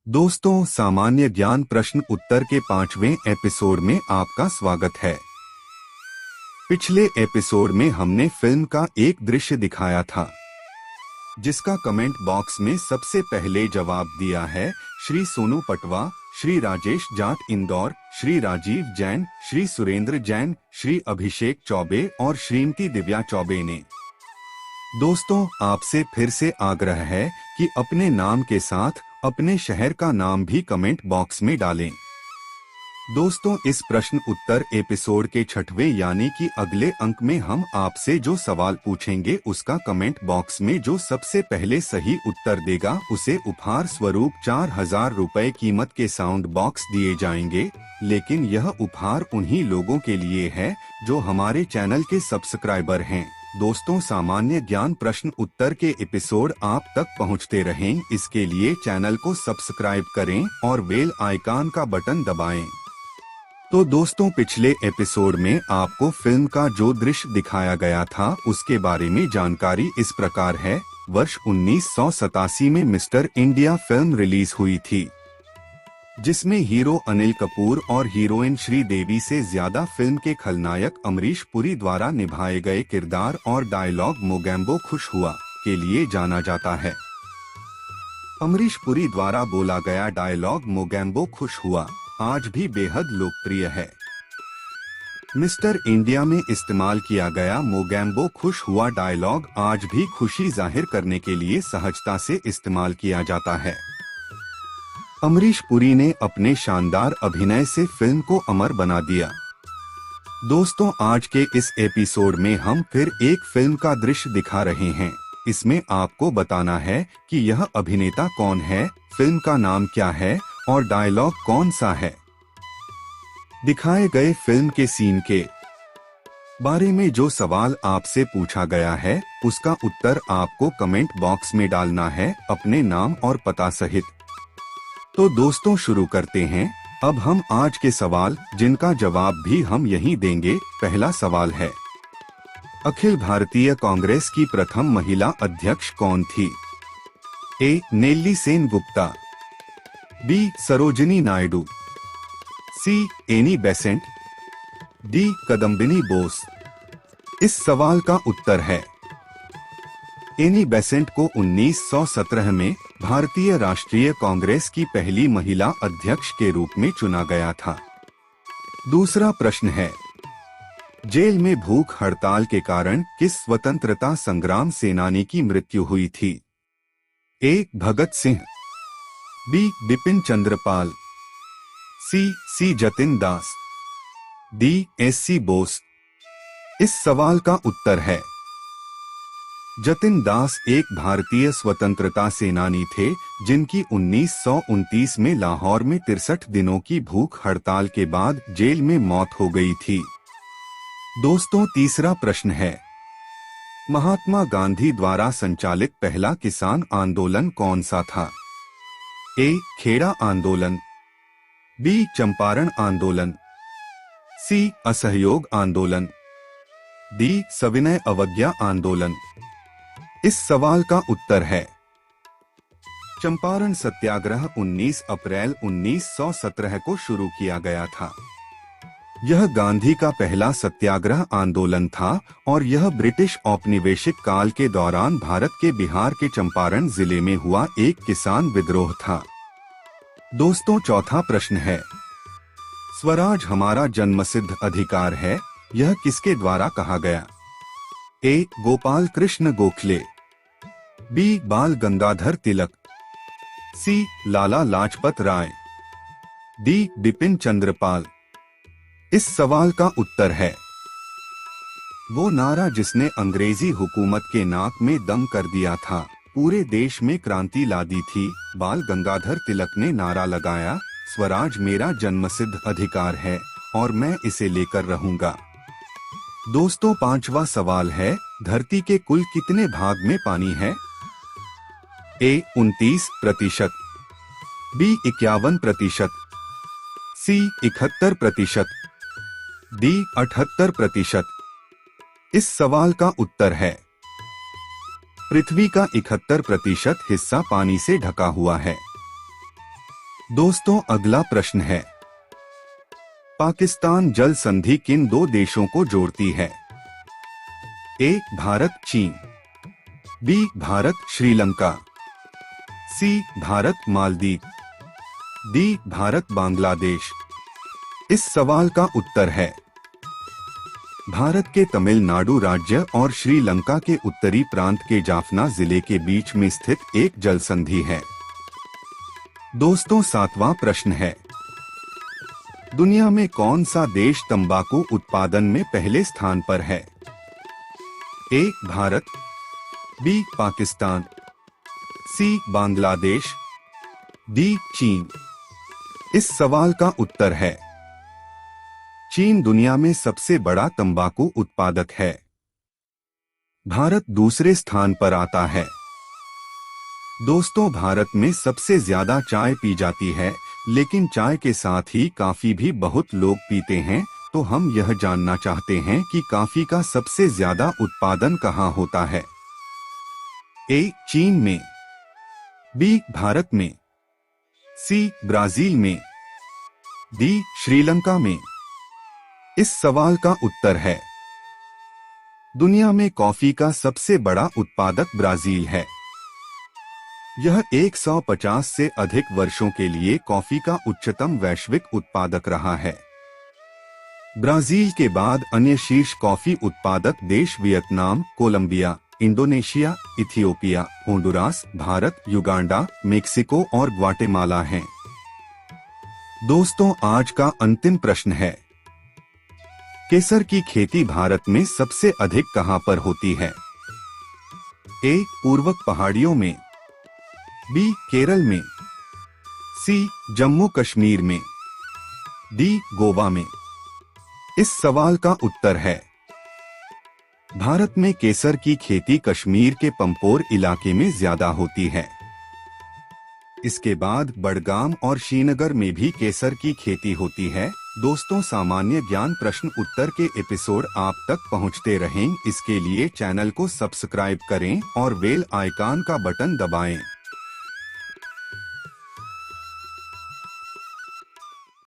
दोस्तों, सामान्य ज्ञान प्रश्न उत्तर के 5वें एपिसोड में आपका स्वागत है। पिछले एपिसोड में हमने फिल्म का एक दृश्य दिखाया था, जिसका कमेंट बॉक्स में सबसे पहले जवाब दिया है श्री सोनू पटवा, श्री राजेश जाट इंदौर, श्री राजीव जैन, श्री सुरेंद्र जैन, श्री अभिषेक चौबे और श्रीमती दिव्या चौबे ने। दोस्तों, आपसे फिर से आग्रह है कि अपने नाम के साथ अपने शहर का नाम भी कमेंट बॉक्स में डालें। दोस्तों, इस प्रश्न उत्तर एपिसोड के 6वें यानी कि अगले अंक में हम आपसे जो सवाल पूछेंगे उसका कमेंट बॉक्स में जो सबसे पहले सही उत्तर देगा उसे उपहार स्वरूप 4000 रुपए कीमत के साउंड बॉक्स दिए जाएंगे। लेकिन यह उपहार उन्हीं लोगों के लिए है जो हमारे चैनल के सब्सक्राइबर हैं। दोस्तों, सामान्य ज्ञान प्रश्न उत्तर के एपिसोड आप तक पहुंचते रहें, इसके लिए चैनल को सब्सक्राइब करें और बेल आइकन का बटन दबाएं। तो दोस्तों, पिछले एपिसोड में आपको फिल्म का जो दृश्य दिखाया गया था उसके बारे में जानकारी इस प्रकार है। वर्ष 1987 में मिस्टर इंडिया फिल्म रिलीज हुई थी, जिसमें हीरो अनिल कपूर और हीरोइन श्रीदेवी से ज्यादा फिल्म के खलनायक अमरीश पुरी द्वारा निभाए गए किरदार और डायलॉग मोगैम्बो खुश हुआ के लिए जाना जाता है। अमरीश पुरी द्वारा बोला गया डायलॉग मोगैम्बो खुश हुआ आज भी बेहद लोकप्रिय है। मिस्टर इंडिया में इस्तेमाल किया गया मोगैम्बो खुश हुआ डायलॉग आज भी खुशी जाहिर करने के लिए सहजता से इस्तेमाल किया जाता है। अमरीश पुरी ने अपने शानदार अभिनय से फिल्म को अमर बना दिया। दोस्तों, आज के इस एपिसोड में हम फिर एक फिल्म का दृश्य दिखा रहे हैं। इसमें आपको बताना है कि यह अभिनेता कौन है, फिल्म का नाम क्या है और डायलॉग कौन सा है। दिखाए गए फिल्म के सीन के बारे में जो सवाल आपसे पूछा गया है उसका उत्तर आपको कमेंट बॉक्स में डालना है, अपने नाम और पता सहित। तो दोस्तों, शुरू करते हैं। अब हम आज के सवाल जिनका जवाब भी हम यहीं देंगे। पहला सवाल है, अखिल भारतीय कांग्रेस की प्रथम महिला अध्यक्ष कौन थी? A. Nellie Sen Gupta, B. Sarojini Naidu, C. Annie Besant, D. Kadambini Bose. इस सवाल का उत्तर है एनी बेसेंट को 1917 में भारतीय राष्ट्रीय कांग्रेस की पहली महिला अध्यक्ष के रूप में चुना गया था। दूसरा प्रश्न है, जेल में भूख हड़ताल के कारण किस स्वतंत्रता संग्राम सेनानी की मृत्यु हुई थी? ए. भगत सिंह, बी. बिपिन चंद्र पाल, सी. जतिन दास, डी. एस.सी. बोस। इस सवाल का उत्तर है जतिन दास एक भारतीय स्वतंत्रता सेनानी थे जिनकी 1929 में लाहौर में 63 दिनों की भूख हड़ताल के बाद जेल में मौत हो गई थी। दोस्तों, तीसरा प्रश्न है, महात्मा गांधी द्वारा संचालित पहला किसान आंदोलन कौन सा था? ए. खेड़ा आंदोलन, बी. चंपारण आंदोलन, सी. असहयोग आंदोलन, डी. सविनय अवज्ञा आंदोलन। इस सवाल का उत्तर है चंपारण सत्याग्रह 19 अप्रैल 1917 को शुरू किया गया था। यह गांधी का पहला सत्याग्रह आंदोलन था और यह ब्रिटिश औपनिवेशिक काल के दौरान भारत के बिहार के चंपारण जिले में हुआ एक किसान विद्रोह था। दोस्तों, चौथा प्रश्न है, स्वराज हमारा जन्मसिद्ध अधिकार है, यह किसके द्वारा कहा गया? ए. गोपाल कृष्ण गोखले, बी. बाल गंगाधर तिलक, सी. लाला लाजपत राय, डी. बिपिन चंद्र पाल। इस सवाल का उत्तर है वो नारा जिसने अंग्रेजी हुकूमत के नाक में दम कर दिया था, पूरे देश में क्रांति ला दी थी। बाल गंगाधर तिलक ने नारा लगाया, स्वराज मेरा जन्मसिद्ध अधिकार है और मैं इसे लेकर रहूंगा। दोस्तों, पांचवा सवाल है, धरती के कुल कितने भाग में पानी है? ए. 29%, बी. 51%, सी. 71%, डी. 78%। इस सवाल का उत्तर है पृथ्वी का 71% हिस्सा पानी से ढका हुआ है। दोस्तों अगला प्रश्न है, पाकिस्तान जल संधि किन दो देशों को जोड़ती है? ए भारत चीन, बी भारत श्रीलंका, सी भारत मालदीव, डी भारत बांग्लादेश। इस सवाल का उत्तर है भारत के तमिलनाडु राज्य और श्रीलंका के उत्तरी प्रांत के जाफना जिले के बीच में स्थित एक जल संधि है। दोस्तों 7वां प्रश्न है, दुनिया में कौन सा देश तंबाकू उत्पादन में पहले स्थान पर है? ए भारत, बी पाकिस्तान, सी बांग्लादेश, डी चीन। इस सवाल का उत्तर है चीन दुनिया में सबसे बड़ा तंबाकू उत्पादक है। भारत दूसरे स्थान पर आता है। दोस्तों भारत में सबसे ज्यादा चाय पी जाती है, लेकिन चाय के साथ ही कॉफी भी बहुत लोग पीते हैं। तो हम यह जानना चाहते हैं कि कॉफी का सबसे ज्यादा उत्पादन कहाँ होता है? ए चीन में, बी भारत में, सी ब्राजील में, डी श्रीलंका में। इस सवाल का उत्तर है दुनिया में कॉफी का सबसे बड़ा उत्पादक ब्राजील है। यह 150 से अधिक वर्षों के लिए कॉफी का उच्चतम वैश्विक उत्पादक रहा है। ब्राजील के बाद अन्य शीर्ष कॉफी उत्पादक देश Vietnam, Colombia, Indonesia, Ethiopia, Honduras, Bharat, Uganda, Mexico और ग्वाटेमाला हैं। दोस्तों आज का अंतिम प्रश्न है, केसर की खेती भारत में सबसे अधिक कहां पर होती है? ए पूर्वक पहाड़ियों में, बी केरल में, सी जम्मू कश्मीर में, डी गोवा में। इस सवाल का उत्तर है भारत में केसर की खेती कश्मीर के पंपोर इलाके में ज्यादा होती है। इसके बाद बडगाम और श्रीनगर में भी केसर की खेती होती है। दोस्तों सामान्य ज्ञान प्रश्न उत्तर के एपिसोड आप तक पहुंचते रहें, इसके लिए चैनल को सब्सक्राइब करें और बेल आइकन का बटन दबाएं।